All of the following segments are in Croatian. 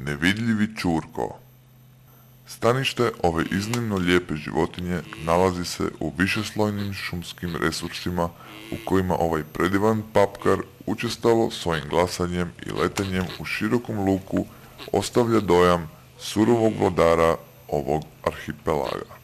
Nevidljivi ćurko. Stanište ove iznimno lijepe životinje nalazi se u višeslojnim šumskim resursima u kojima ovaj predivan papkar učestalo svojim glasanjem i letanjem u širokom luku ostavlja dojam surovog vladara ovog arhipelaga.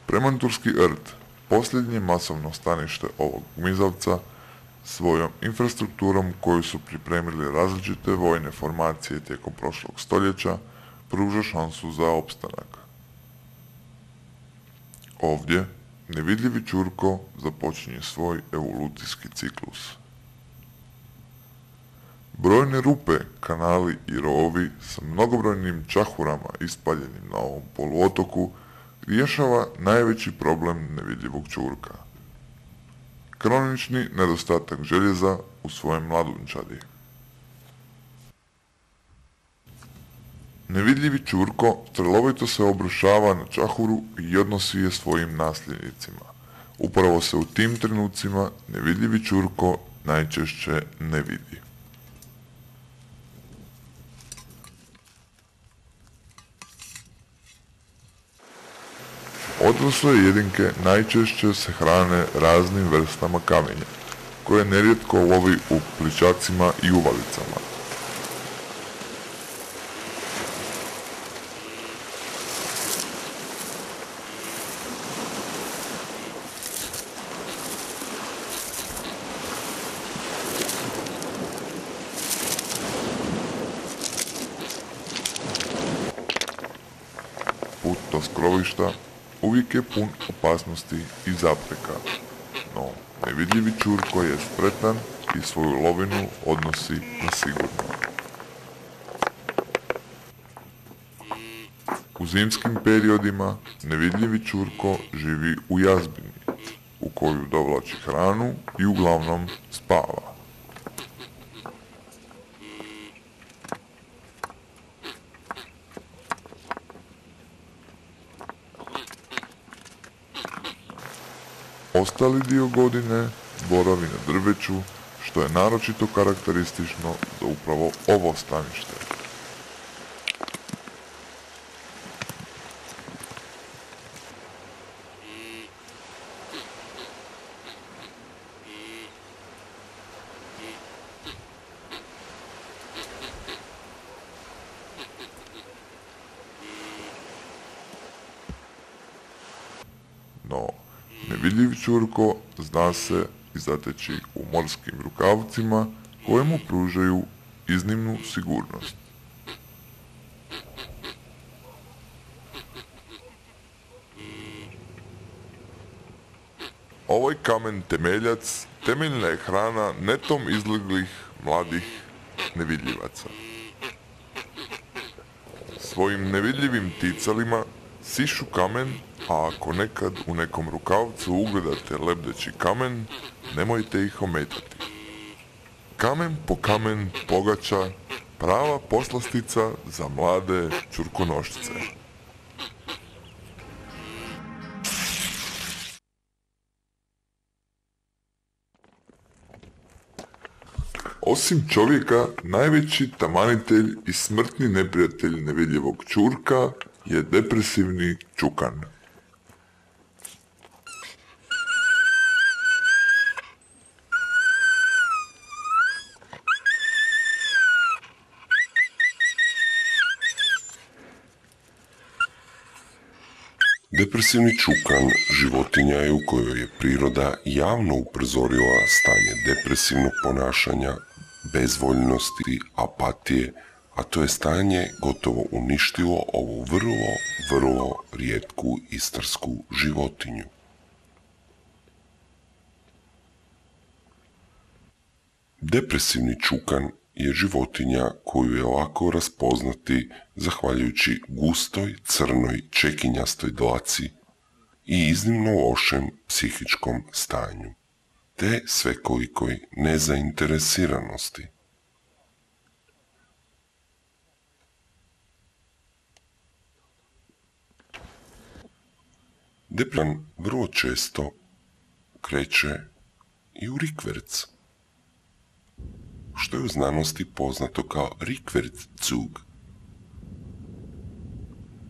Premanturski rt, posljednje masovno stanište ovog gmizavca, svojom infrastrukturom koju su pripremili različite vojne formacije tijekom prošlog stoljeća, pruža šansu za opstanak. Ovdje, nevidljivi ćurko započinje svoj evolucijski ciklus. Brojne rupe, kanali i rovi sa mnogobrojnim čahurama ispaljenim na ovom poluotoku rješava najveći problem nevidljivog ćurka. Kronični nedostatak željeza u svojem mladunčadi. Nevidljivi ćurko strelovito se obrušava na čahuru i odnosi je svojim nasljednicima. Upravo se u tim trenucima nevidljivi ćurko najčešće ne vidi. Odrasle jedinke najčešće se hrane raznim vrstama kamenja, koje nerijetko lovi u plićacima i uvalicama. Put do skrovišta uvijek je pun opasnosti i zapreka, no nevidljivi ćurko je spretan i svoju lovinu odnosi na sigurno. U zimskim periodima nevidljivi ćurko živi u jazbini, u koju dovlači hranu i uglavnom spava. Ostali dio godine boravi na drveću, što je naročito karakteristično za upravo ovo stanište. No, nevidljivi ćurko zna se i zateći u morskim rukavcima koje mu pružaju iznimnu sigurnost. Ovaj kamen temeljac temeljna je hrana netom izleglih mladih nevidljivaca. Svojim nevidljivim ticalima sišu kamen, a ako nekad u nekom rukavcu ugledate lebdeći kamen, nemojte ih ometati. Kamen po kamen pogača, prava poslastica za mlade ćurkonošce. Osim čovjeka, najveći tamanitelj i smrtni neprijatelj nevidljivog ćurka je depresivni čukan. Depresivni čukan životinja je u kojoj je priroda javno upozorila stanje depresivnog ponašanja, bezvoljnosti, apatije, a to je stanje gotovo uništilo ovu vrlo rijetku istarsku životinju. Depresivni čukan je životinja koju je lako raspoznati zahvaljujući gustoj, crnoj, čekinjastoj dlaci i iznimno lošem psihičkom stanju, te svekolikoj nezainteresiranosti. Depresan vrlo često kreće i u rikverc, što je u znanosti poznato kao Rikverczug.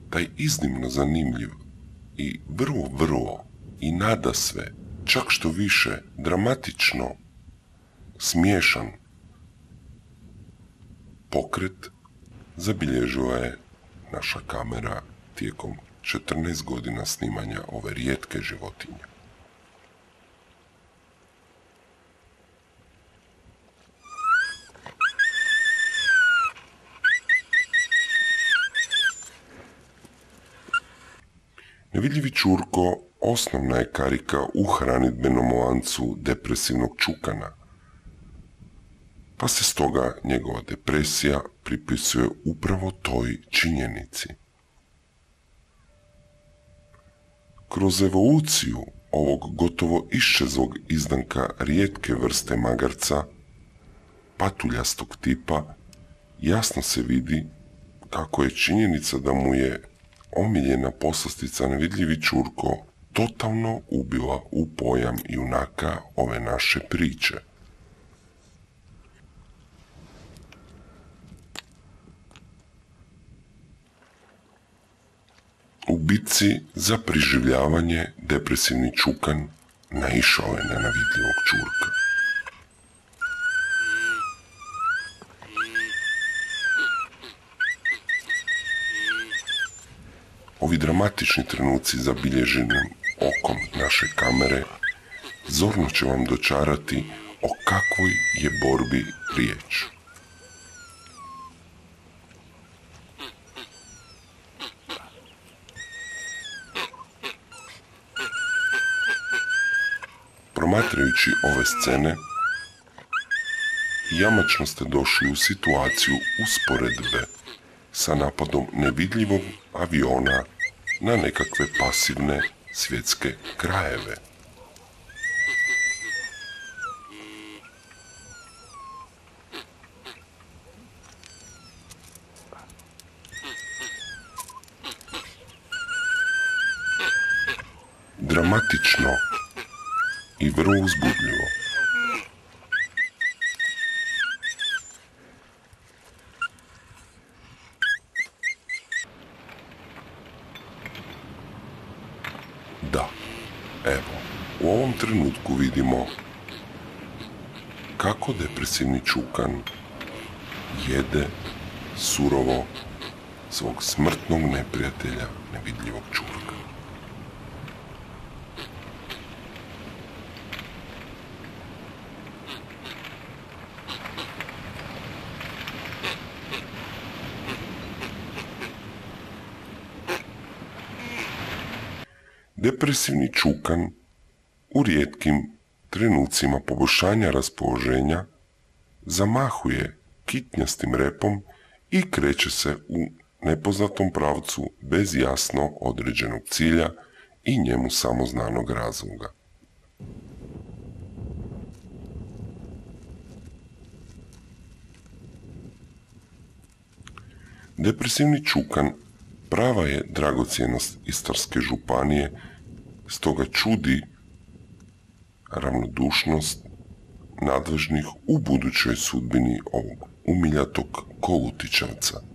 Taj iznimno zanimljiv i vrlo i nadasve, čak što više dramatično smiješan pokret zabilježila je naša kamera tijekom 14 godina snimanja ove rijetke životinje. Nevidljivi Ćurko osnovna je karika u hranidbenom lancu depresivnog čukana, pa se stoga njegova depresija pripisuje upravo toj činjenici. Kroz evoluciju ovog gotovo iščezlog izdanka rijetke vrste magarca, patuljastog tipa, jasno se vidi kako je činjenica da mu je omiljena poslastica Nevidljivi Ćurko totalno ubila u pojam junaka ove naše priče. U bitci za preživljavanje depresivni čukan naišao je na nevidljivog Ćurka. Ovi dramatični trenuci zabilježeni okom naše kamere zorno će vam dočarati o kakvoj je borbi riječ. Promatrajući ove scene, jamačno ste došli u situaciju usporedbe sa napadom nevidljivog aviona na nekakve pasivne svjetske krajeve. Dramatično i vrlo uzbudljivo. Da, evo, u ovom trenutku vidimo kako depresivni čukan jede surovo svog smrtnog neprijatelja nevidljivog Ćurka. Depresivni čukan u rijetkim trenucima poboljšanja raspoloženja zamahuje kitnjastim repom i kreće se u nepoznatom pravcu bez jasno određenog cilja i njemu samo znanog razloga. Depresivni čukan prava je dragocjenost Istarske županije, stoga čudi ravnodušnost nadležnih u budućoj sudbini ovog umiljatog kolutičavca.